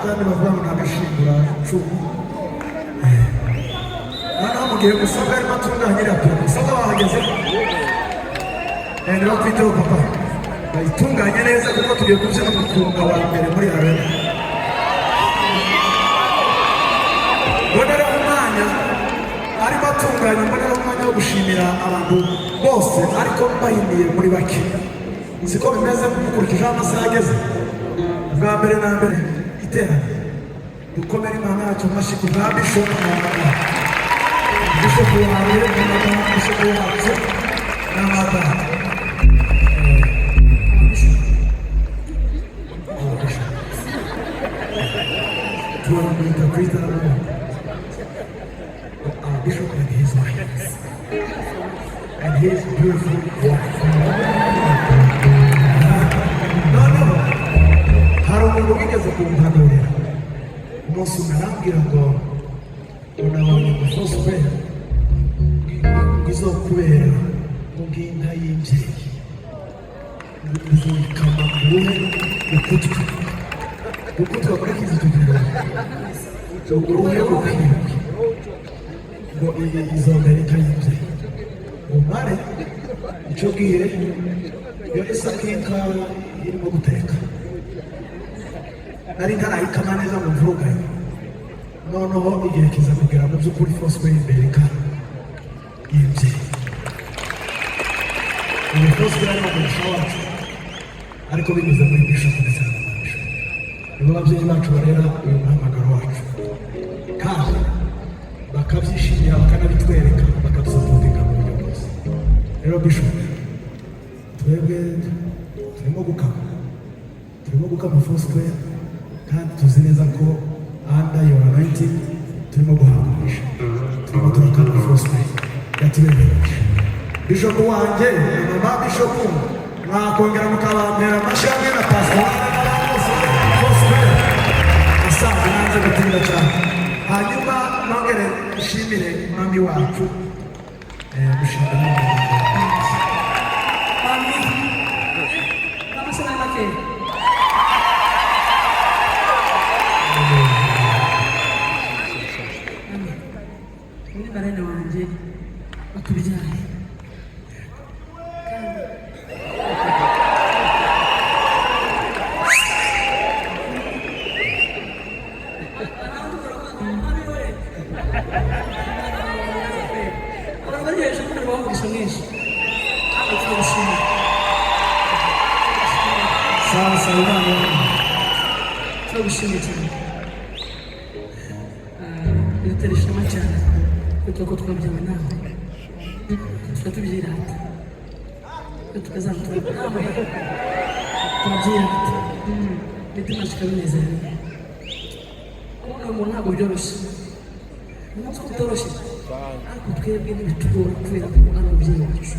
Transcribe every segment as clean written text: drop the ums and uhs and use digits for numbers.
kandi bavuga ngo nagashingura cumu noneho mugiye gusanga arimo atunganya raporo usanga bahageze niba twiteho papa bayitunganye neza kuko tugiye kubyina umukunga wa mbere muri arena mbonera umwanya arimo atunganya mbonera umwanya wo gushimira abantu bose ariko bahiniye muri bake uzi ko bimeze mukurikije amasaha ageze bwa mbere na mbere iterane dukomere imana yacu amashyi ku bwa bishopu bishopu wawe bishopu wacu n'amagana turamwita kwita Bishop and his wife and his beautiful wife. No. Hari umuntu wigeze kumpanurira umunsi umwe arambwira ngo unabonye umusozi izokubera ubw'inka y'imbyeyi uzikama uruhe ukutwa muri kizi tugira uruhe rukwiye ngo izongera inka y'imbyeyi umare icyo gihe iyo isa nk'inka irimo guteka nari ntarayikama neza mu mvuga noneho igihe kiza kugera mu by'ukuri Foursquare imbereka y'imbyeyi ubu Foursquare ari umugisha wacu ariko binyuze muri Bishop ndetse na Bishop nibo babyeyi bacu barera uyu muhamagaro wacu kandi bakabyishimira bakanabitwereka bakadusapotinga mu buryo bwose rero Bishop twebwe turimo gukama Foursquare kandi tuzi neza ko under your anointing turimo guhanganisha turimo turakama Foursquare yatubereje Bishop wanjye mama Bishop mwakongera mukabambera amashami na pastor Foursquare asanzwe nanze gutinda cyane hanyuma nongere ishimire mami wacu gushimira mami namasana make muri barene wanjye batubyaye sasa imana turabishimiye cyane bitera ishema cyane kuko ko twabyawe nawe tuba tubyirata tukazamutura nawe tubyirata imitima tukabinezerwa kubona umuntu ntabwo byoroshye umunsi ko utoroshye ariko twebwe ntibitugora kubera ko ari umubyeyi wacu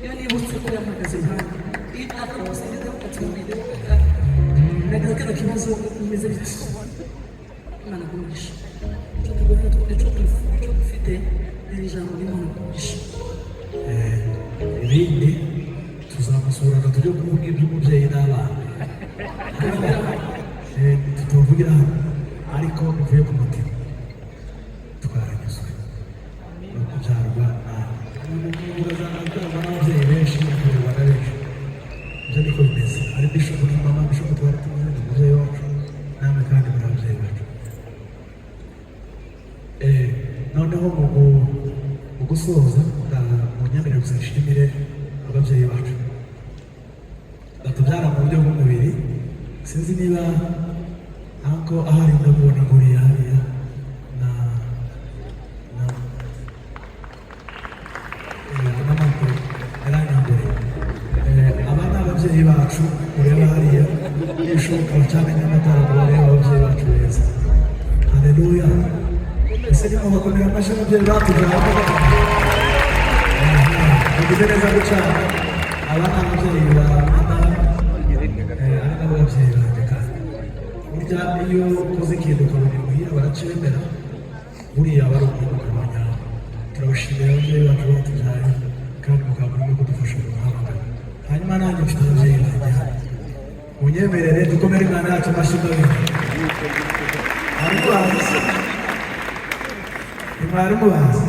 iyo nibutse ko yampagaze impande iyo ntaka wasangiza ukatubwira nagize kano kibazo bimeze biti imana kumisha icyo tugomba icyo dufite ni ijambo ry'imana kumisha ibindi tuzamusurana tujye kuvuga iby'umubyeyi n'abana tutuvugira hano ariko bivuye ku mutima twaranyuzwe no kubyarwa urazanabwirwa n'ababyeyi benshi n'abayobozi na benshi ibyo niko bimeze ari Bishop na mama Bishop twari tumeze ni umubyeyi wacu namwe kandi muri ababyeyi bacu noneho mu gusoza mu nyemerere gusa nshimire ababyeyi bacu batubyara mu buryo bw'umubiri sinzi niba ntabwo ahari ndabona nguriya hariya aba ni ababyeyi bacu ureba hariya n'ibishoboka cyane n'amatara ngo barebe ababyeyi bacu beza haleluya ese niba bakomera amashyi ababyeyi batubyaye bagize neza gucana aba ni ababyeyi ba mama ari nabo babyeyi banjye kandi burya iyo ukoze ikintu ukabona imuhira baracemera buriya aba ari umuntu ukamenya turabashimira ababyeyi bacu batubyaye kandi mukaba no kudufasha mu muhamagaro hanyuma nanjye mfite ababyeyi banjye munyemerere dukomere imana yacu amashyi mwarimu bazi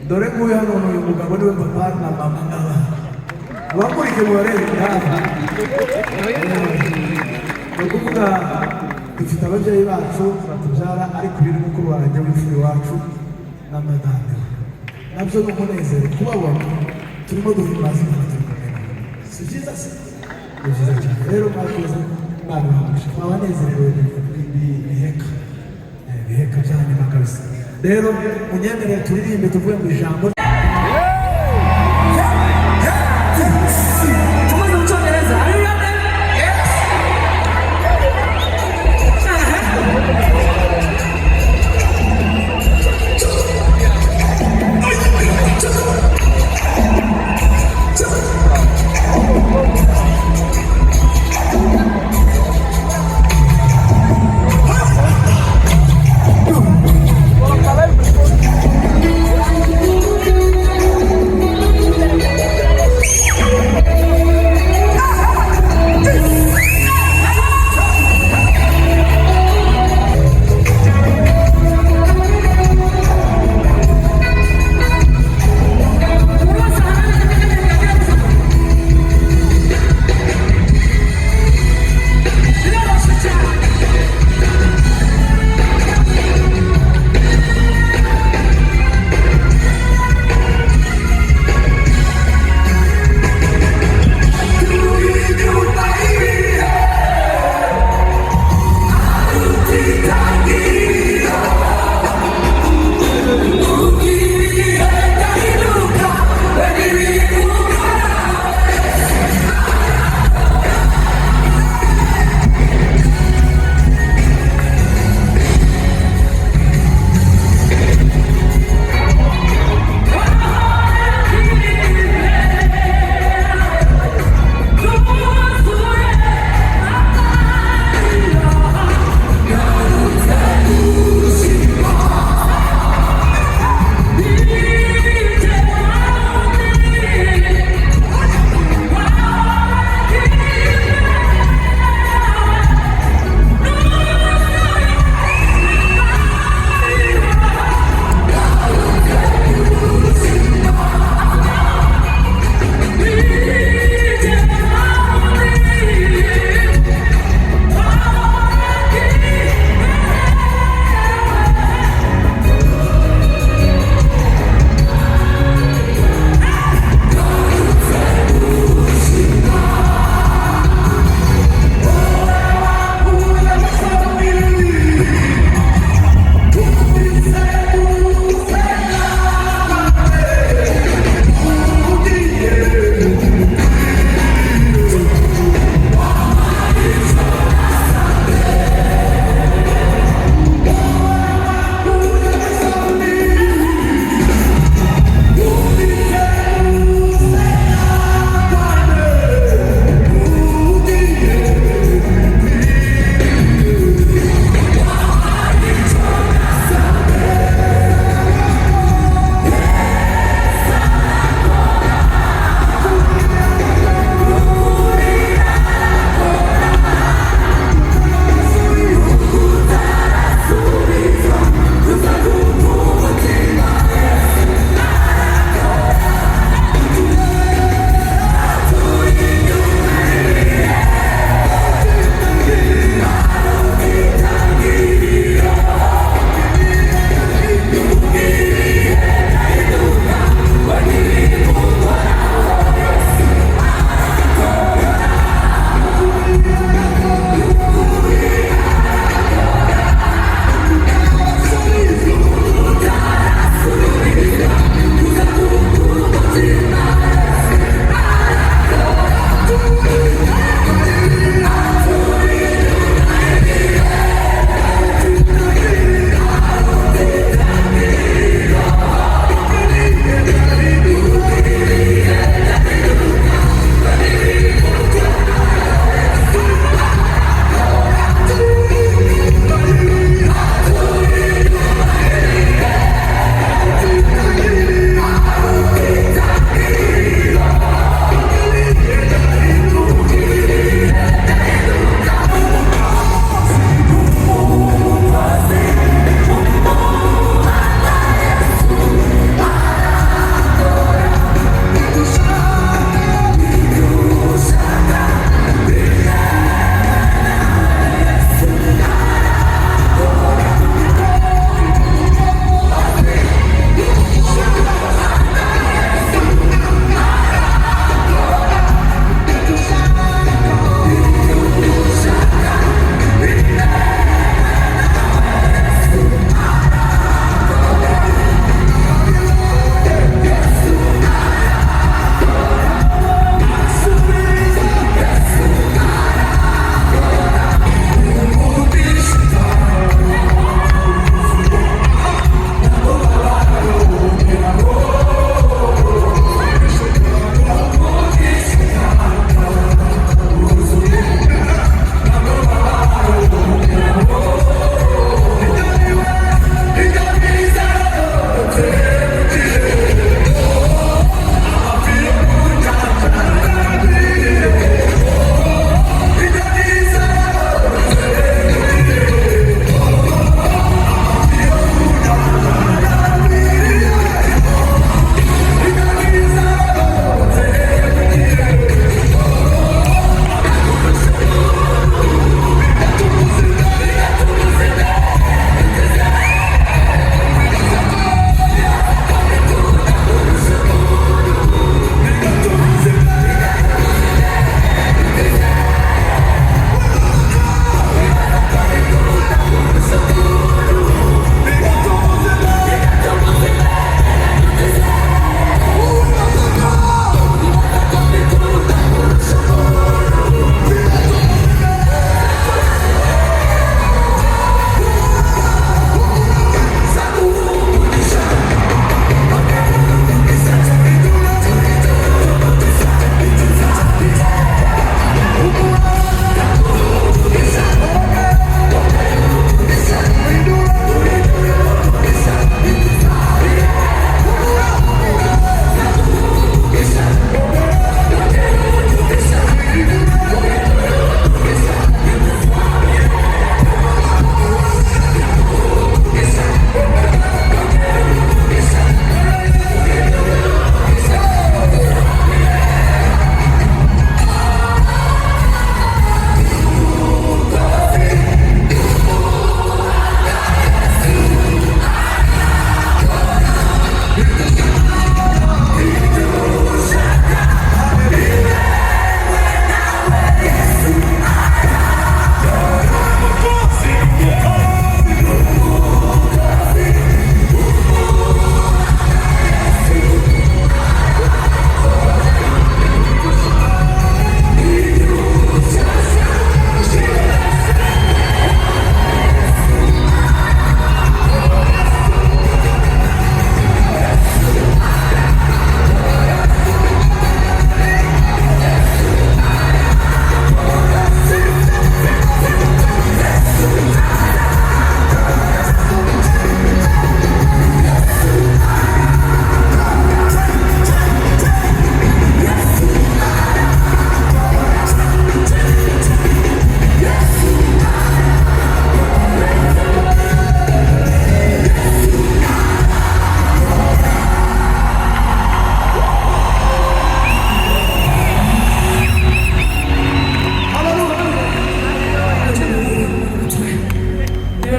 dore nguyu hano uyu mugabo niwe papa na mama n'abana wamurike mubarebe ngaha ni ukuvuga dufite ababyeyi bacu batubyara ariko uyu ni mukuru wanjye w'imfura iwacu na madame nabyo ni umunezero kubabona turimo duhimbaza Imana turi kumwe si byiza se ni byiza cyane rero mwakoze Imana ibahe mwabanezerewe biheka byanyuma kabisa rero munyemerere turirimbe tuvuye mu ijambo tumaze mu cyongereza ari ready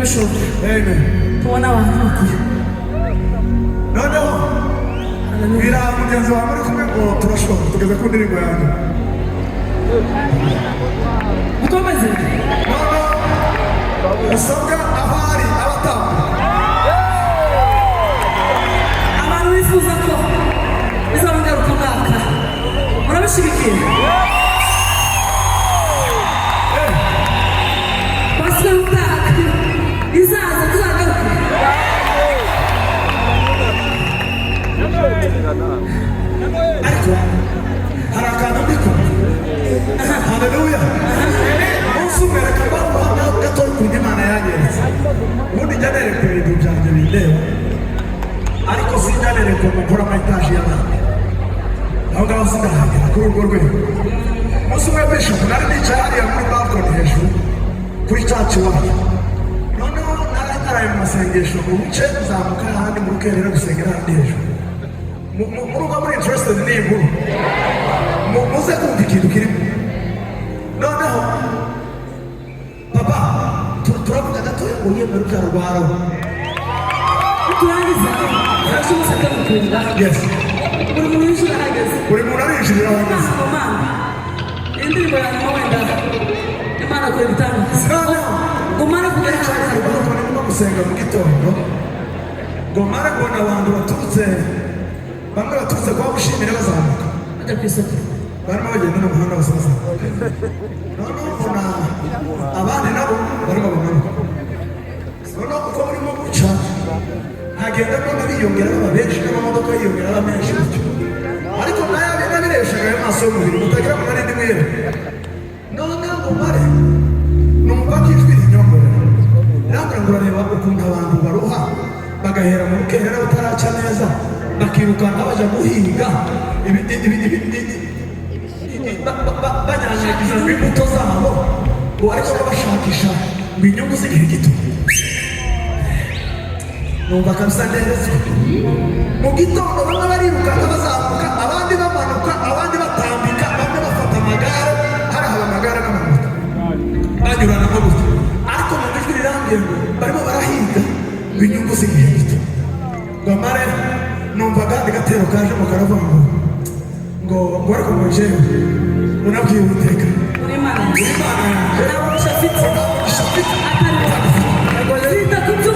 bishoboka Amen. tubona abantu bakuru Noneho bwira mugenzi wawe muri kumwe ngo turashobora tugeze ku ndirimbo yanjye. mukomeze Usabwa abari abatamba abantu bifuza ko bizabongaruka umwaka murabishyigikiye basigaye umwaka izaza tuzagaruke ariko hari akantu ndiko. Haleluya. Umunsi umwe reka mbamuhamya gatoya ukuntu Imana yanyeretse. Ubundi njya nerekwa ibintu byanjye bindeba ariko sinjya nerekwa ngo nkore amayetaje y'abandi. Aho ngaho sindahagera kuri urwo rwego. Umunsi umwe bishop nari nicaye hariya muri balcony hejuru kuri church iwacu. Noneho naraye mu masengesho mu bice nzamuka ahandi mu rukerera gusengera ahandi hejuru. Muruga muri interested n'inkuru muze kumva ikintu kirimo. Noneho papa turavuga gatoya ngo yemere ubyaro rwawe. turangiza ariko umusaka mukunda Yes. buri muntu w'ijuru arahagaze Buri muntu arinjirira ahagaze. indirimbo ya nyuma wenda Imana akora ibitangaza Noneho ngo mare kugera cyane cyane ariko nimo gusenga mu gitondo ngo mare kubona abantu baturutse bamwe baturutse kwa Mushimire bazamuka bajya ku isoko barimo bagenda n'umuhanda basaza. Noneho mbona abandi nabo barimo bamanuka. Noneho uko burimo guca hagenda mbona biyongera baba benshi n'amamodoka yiyongera aba menshi gutyo. Ariko nayo nabireshaga ayo maso y'umubiri mutagira ngo nari ndi mwere. Noneho ngo mare numva ko ijwi rinyongorera. Nambwira ngo urareba ukuntu abantu baruha bagahera mu rukerera bataraca neza bakirukana bajya guhinga banyanyagiza imbuto zabo ngo ariko bashakisha ngo inyungu z'igihe gito. Numva kabisa neza mu gitondo bamwe barirukanka bazamuka abandi bamanuka abandi batambika bamwe bafata amagare hari amagare n'amamoto banyurana nko gutya ariko mu ijwi rirambye ngo barimo barahinga ngo inyungu z'igihe gito. Ngo mare numva kandi gatero kajemo karavuga ngo ariko ngo jewe unabwiye Uwiteka muri Imana yanjye ntabwo ushafite atari zita ku byo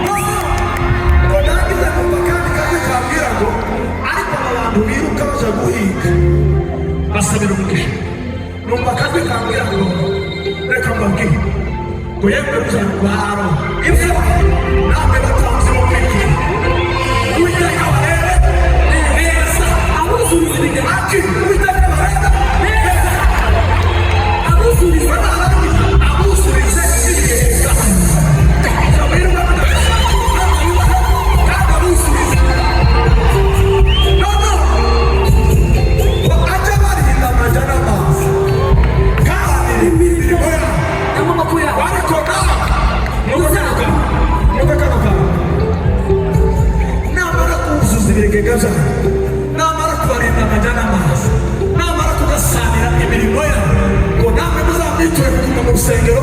ngo nangize numva kandi kambwira ngo ariko aba bantu biruka baja guhinga basabira umugisha. Numva kandi kambwira ngo reka mbabwire ngo yemwe ruzarwaro imfura namwe batanze mu kwikira Uwiteka abarebe neza abuzuriza ibigega ati Uwiteka abarebe neza abuzuriza abuzurize ibigega biruka bidashaka kandi abuzurize nono ajya barinda amajya n'amazi kandi imirimo yabo n'amaboko yabo ariko mugagaruka namara kuzuza ibigega byawe namara kubarinda amajya n'amazi namara kugasanira imirimo yawe ngo namwe muzamwiture kuguma mu rusengero